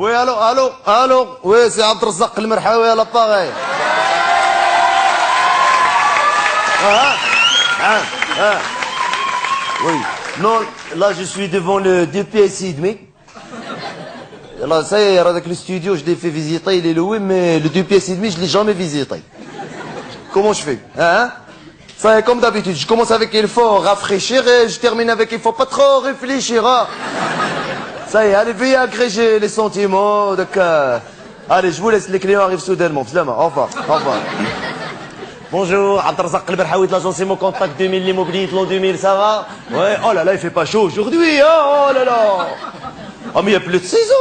Oui, allô. Oui, c'est Abdelrazak Al-Merhaoui à l'appareil. Oui. Non, là, je suis devant le 2 pièces et demi. Là, ça y est, avec le studio, je l'ai fait visiter, il est loué, mais le 2 pièces et demi, je l'ai jamais visité. Comment je fais? Ça y est, comme d'habitude, je commence avec il faut rafraîchir et je termine avec il faut pas trop réfléchir. Ça y est, allez, veuillez agréger les sentiments. Donc, allez, je vous laisse, les clients arrivent soudainement. Au revoir. Bonjour, Abdelrazak Al-Merhaoui de l'agence Mon Contact 2000, l'immobilier de l'an 2000, ça va? Ouais, oh là là, il fait pas chaud aujourd'hui, hein, oh là là. Oh, mais il y a plus de saison.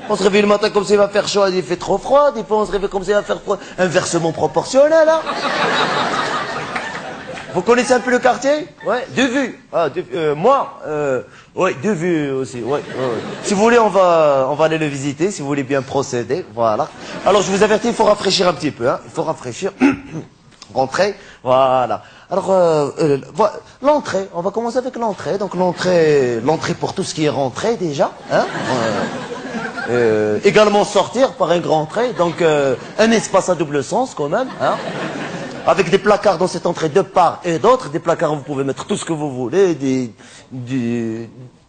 On se réveille le matin comme ça, il va faire chaud, il fait trop froid. Des fois, on se réveille comme ça, il va faire froid. Inversement proportionnel, hein. Vous connaissez un peu le quartier? Ouais, de vue. Moi, ouais, de vue aussi, ouais. Si vous voulez, on va aller le visiter, si vous voulez bien procéder, voilà. Alors, je vous avertis, il faut rafraîchir un petit peu, hein. Il faut rafraîchir. Rentrer, voilà. Alors, l'entrée, on va commencer avec l'entrée. Donc, l'entrée pour tout ce qui est rentrée, déjà, hein. Également sortir par un grand trait, donc un espace à double sens quand même, hein. Avec des placards dans cette entrée de part et d'autre. Des placards où vous pouvez mettre tout ce que vous voulez.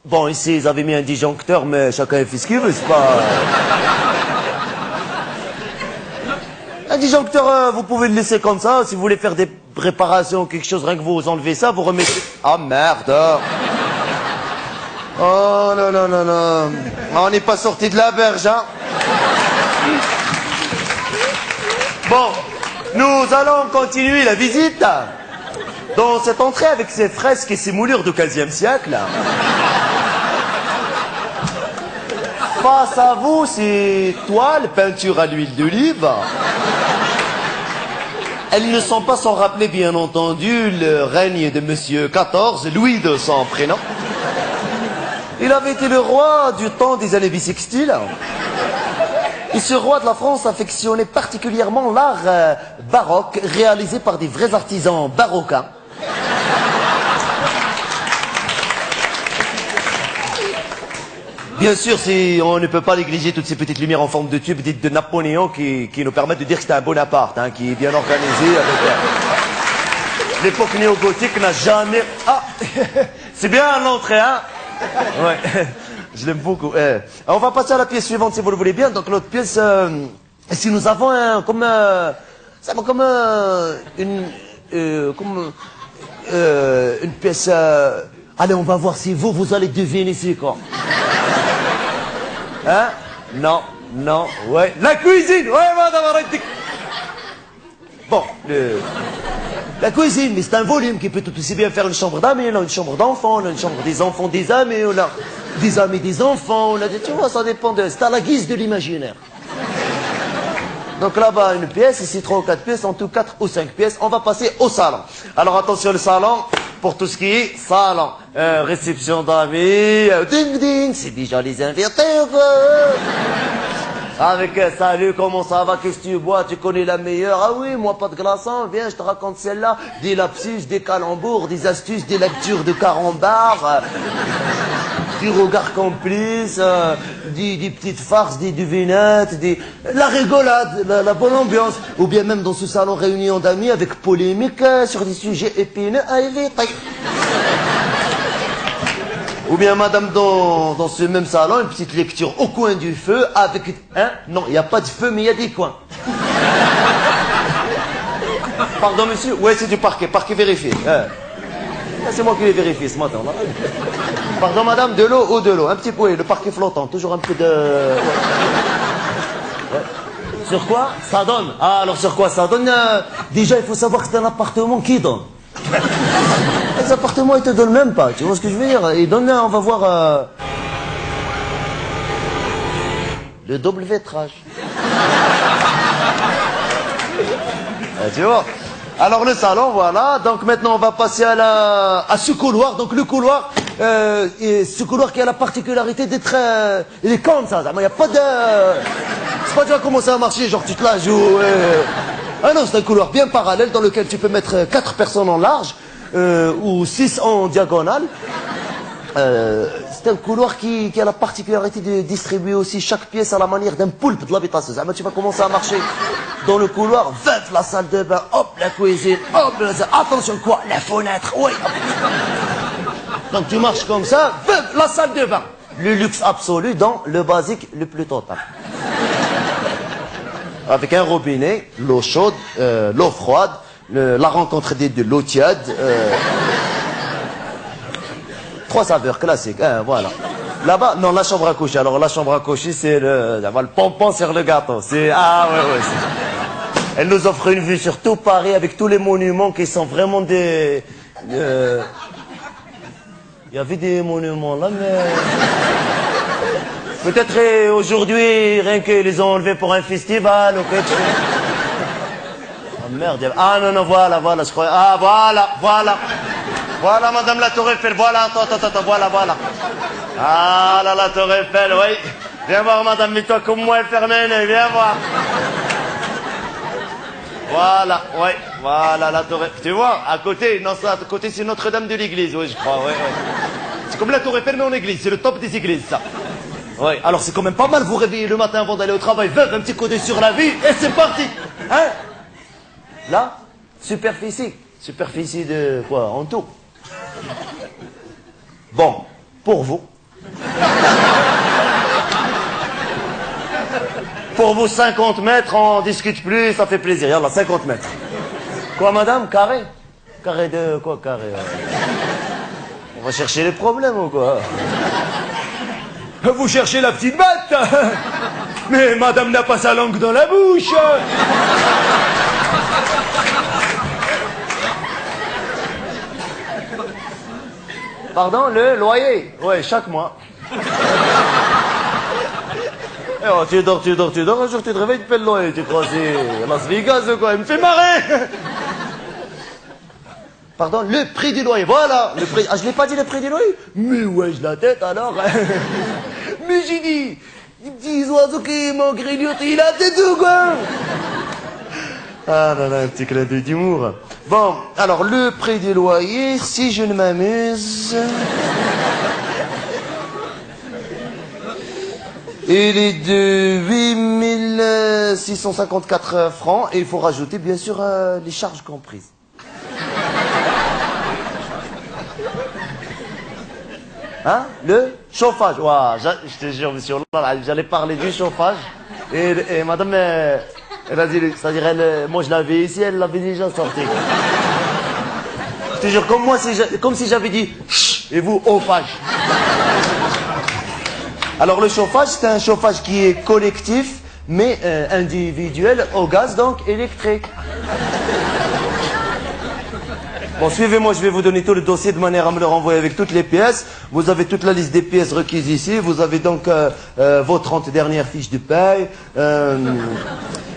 Bon, ici, ils avaient mis un disjoncteur, mais chacun fait ce qu'il veut, c'est pas... Un disjoncteur, vous pouvez le laisser comme ça. Si vous voulez faire des réparations, quelque chose, rien que vous enlevez ça, vous remettez... Ah, merde. Oh, non. On n'est pas sorti de la berge, hein. Bon. Nous allons continuer la visite dans cette entrée avec ses fresques et ses moulures du XVe siècle. Face à vous, ces toiles, peintures à l'huile d'olive. Elles ne sont pas sans rappeler, bien entendu, le règne de Monsieur XIV, Louis de son prénom. Il avait été le roi du temps des années bissextiles. Et ce roi de la France affectionnait particulièrement l'art baroque réalisé par des vrais artisans barocains. Bien sûr, on ne peut pas négliger toutes ces petites lumières en forme de tube dites de Napoléon qui nous permettent de dire que c'est un Bonaparte, hein, qui est bien organisé avec... L'époque néo-gothique n'a jamais... Ah, c'est bien l'entrée, hein. Ouais. Je l'aime beaucoup. On va passer à la pièce suivante si vous le voulez bien. Donc l'autre pièce, si nous avons une pièce. Allez, on va voir si vous allez deviner c'est quoi. Hein? Non, ouais. La cuisine, ouais, madame, arrêtez. Bon, la cuisine, mais c'est un volume qui peut tout aussi bien faire une chambre d'amis, une chambre d'enfants, une chambre des enfants des amis, des amis des enfants, tu vois, ça dépend c'est à la guise de l'imaginaire. Donc là-bas, une pièce, ici 3 ou 4 pièces, en tout 4 ou 5 pièces. On va passer au salon. Alors attention, le salon, pour tout ce qui est salon. Réception d'amis, ding ding, c'est déjà les invités, quoi. Avec salut, comment ça va, qu'est-ce que tu bois, tu connais la meilleure? Ah oui, moi pas de glaçons, viens, je te raconte celle-là. Des lapsus, des calembours, des astuces, des lectures de carambar, du regard complice, des petites farces, des devinettes, la rigolade, la bonne ambiance. Ou bien même dans ce salon réunion d'amis avec polémique sur des sujets épineux à éviter. Ou bien, madame, dans ce même salon, une petite lecture au coin du feu avec... Hein? Non, il n'y a pas de feu, mais il y a des coins. Pardon, monsieur? Ouais, c'est du parquet vérifié. C'est moi qui l'ai vérifié ce matin. Là. Pardon, madame, de l'eau ou de l'eau? Un petit peu, oui, le parquet flottant, toujours un peu de... Ouais. Sur quoi? Ça donne. Ah, alors sur quoi ça donne? Déjà, il faut savoir que c'est un appartement qui donne. Les appartements, ils te donnent même pas, tu vois ce que je veux dire? Ils donnent, on va voir... le double vitrage. Tu vois? Alors le salon, voilà. Donc maintenant, on va passer à ce couloir. Donc le couloir, ce couloir qui a la particularité d'être... il est comme ça, il n'y a pas de... C'est pas déjà commencer à marcher, genre tu te la joues... Ah non, c'est un couloir bien parallèle dans lequel tu peux mettre 4 personnes en large ou 6 en diagonale. C'est un couloir qui a la particularité de distribuer aussi chaque pièce à la manière d'un poulpe de l'habitation. Tu vas commencer à marcher dans le couloir, veuf, la salle de bain, hop, la cuisine, hop, attention quoi, la fenêtre, oui. Donc tu marches comme ça, veuf, la salle de bain. Le luxe absolu dans le basique le plus total. Avec un robinet, l'eau chaude, l'eau froide, la rencontre de l'eau tiède. Trois saveurs classiques, hein, voilà. Là-bas, non, la chambre à coucher. Alors la chambre à coucher, c'est le pompon sur le gâteau. Ah ouais. Elle nous offre une vue sur tout Paris avec tous les monuments qui sont vraiment des... Il y avait des monuments là, mais... Peut-être aujourd'hui, rien qu'ils les ont enlevés pour un festival ou quelque chose. Oh merde, ah non, voilà, je crois... Ah, voilà. Voilà, madame la Tour Eiffel, voilà, attends, voilà. Ah là, la Tour Eiffel, oui. Viens voir, madame, mets-toi comme moi, fermez, viens voir. Voilà, la Tour Eiffel. Tu vois, à côté, non, ça, à côté, c'est Notre-Dame de l'Église, oui, je crois, oui. C'est comme la Tour Eiffel, mais en église, c'est le top des églises, ça. Oui, alors c'est quand même pas mal vous réveiller le matin avant d'aller au travail, un petit côté sur la vie, et c'est parti. Hein? Là, superficie de quoi, en tout. Bon, pour vous. Pour vous, 50 mètres, on discute plus, ça fait plaisir. Yallah, 50 mètres. Quoi, madame? Carré? Carré de quoi, carré? On va chercher les problèmes ou quoi? Vous cherchez la petite bête? Mais madame n'a pas sa langue dans la bouche. Pardon, le loyer? Oui, chaque mois. Et oh, tu dors. Un jour, tu te réveilles, tu paies le loyer. Tu crois c'est Las Vegas ou quoi? Il me fait marrer. Pardon, le prix du loyer. Voilà, le prix. Ah, je l'ai pas dit le prix du loyer? Mais ouais, je la tête alors. Mais j'ai dit, les petits oiseaux qui m'ont grignoté la tête ou quoi? Ah là là, un petit clin d'œil d'humour. Bon, alors le prix du loyer, si je ne m'amuse... il est de 8654 francs et il faut rajouter bien sûr les charges comprises. Hein? Le chauffage. Ouah, je te jure, monsieur, j'allais parler du chauffage et madame... elle a dit, c'est-à-dire, moi je l'avais ici, elle l'avait déjà sorti. Je te jure, comme si j'avais dit chut, et vous, chauffage. Alors le chauffage, c'est un chauffage qui est collectif, mais individuel, au gaz, donc électrique. Bon, suivez-moi, je vais vous donner tout le dossier de manière à me le renvoyer avec toutes les pièces. Vous avez toute la liste des pièces requises ici. Vous avez donc vos 30 dernières fiches de paye.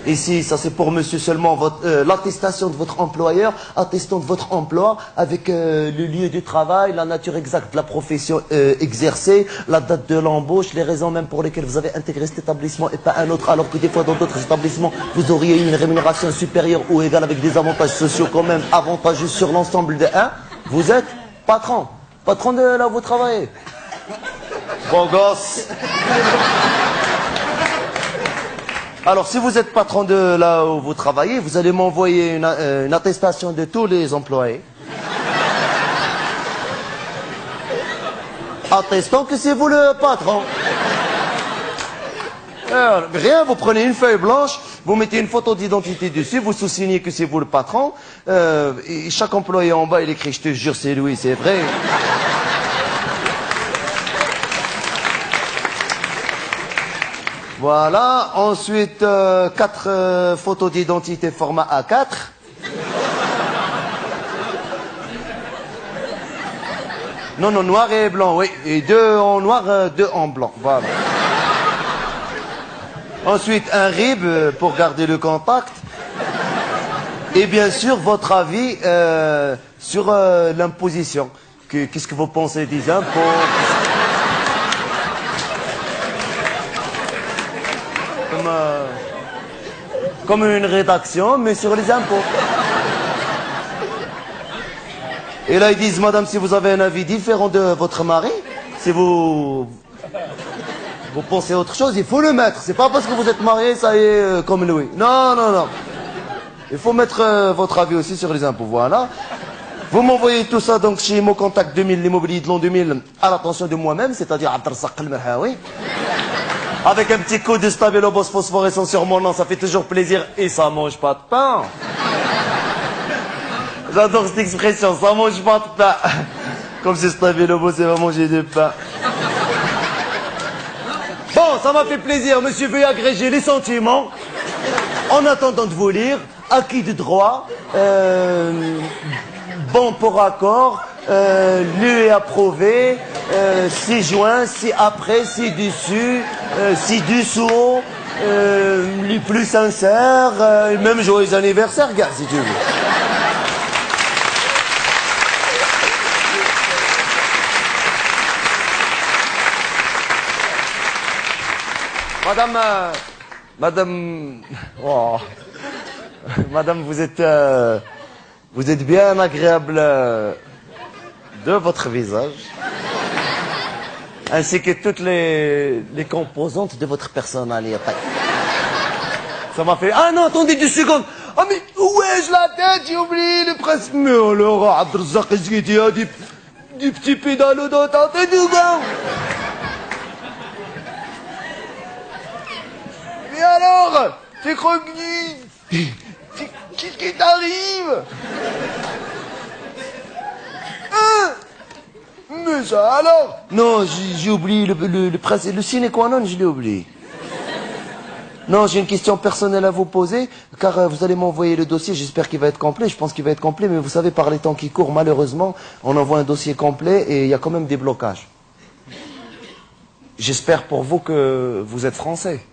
Ici, ça c'est pour monsieur seulement, l'attestation de votre employeur, attestant de votre emploi, avec le lieu du travail, la nature exacte de la profession exercée, la date de l'embauche, les raisons même pour lesquelles vous avez intégré cet établissement et pas un autre, alors que des fois dans d'autres établissements, vous auriez eu une rémunération supérieure ou égale avec des avantages sociaux quand même avantageux sur l'ensemble de un. Vous êtes patron de là où vous travaillez. Bon gosse. Alors, si vous êtes patron de là où vous travaillez, vous allez m'envoyer une attestation de tous les employés. Attestant que c'est vous le patron. Rien, vous prenez une feuille blanche, vous mettez une photo d'identité dessus, vous sous-signez que c'est vous le patron. Et chaque employé en bas, il écrit, je te jure, c'est lui, c'est vrai. Voilà, ensuite 4 photos d'identité format A4. Non, noir et blanc, oui. Et 2 en noir, 2 en blanc, voilà. Ensuite, un RIB pour garder le contact. Et bien sûr, votre avis sur l'imposition. Qu'est-ce que vous pensez des impôts? Comme une rédaction, mais sur les impôts. Et là, ils disent, madame, si vous avez un avis différent de votre mari, Si vous pensez à autre chose, il faut le mettre. C'est pas parce que vous êtes marié, ça y est, comme Louis. Non, non, non. Il faut mettre votre avis aussi sur les impôts, voilà. Vous m'envoyez tout ça donc chez Mocontact 2000, l'immobilier de l'an 2000, à l'attention de moi-même, c'est-à-dire Abdelrazak Al-Merhaoui. Avec un petit coup de Stabilobos phosphorescent sur mon nom, ça fait toujours plaisir et ça mange pas de pain. J'adore cette expression, ça mange pas de pain. Comme si Stabilobos va manger du pain. Bon, ça m'a fait plaisir, monsieur, veuillez agréger les sentiments. En attendant de vous lire, acquis de droit, bon pour accord, lu et approuvé, si joint, si après, si dessus, si dessous, les plus sincères, et même joyeux anniversaire, gars, si tu veux. Madame, vous êtes bien agréable de votre visage, ainsi que toutes les composantes de votre personnalité. Ça m'a fait... Ah non, attendez 2 secondes. Ah mais où ai-je la tête? J'ai oublié le principe. Mais alors, Abdelrazak, est-ce qu'il y a des petits pédalos dans ta tête, gars? Mais alors, tu crois que... Qu'est-ce qui t'arrive? Hein? Mais ça alors? Non, j'ai oublié le principe, le sine qua non, je l'ai oublié. Non, j'ai une question personnelle à vous poser, car vous allez m'envoyer le dossier, j'espère qu'il va être complet, je pense qu'il va être complet, mais vous savez, par les temps qui courent, malheureusement, on envoie un dossier complet et il y a quand même des blocages. J'espère pour vous que vous êtes français.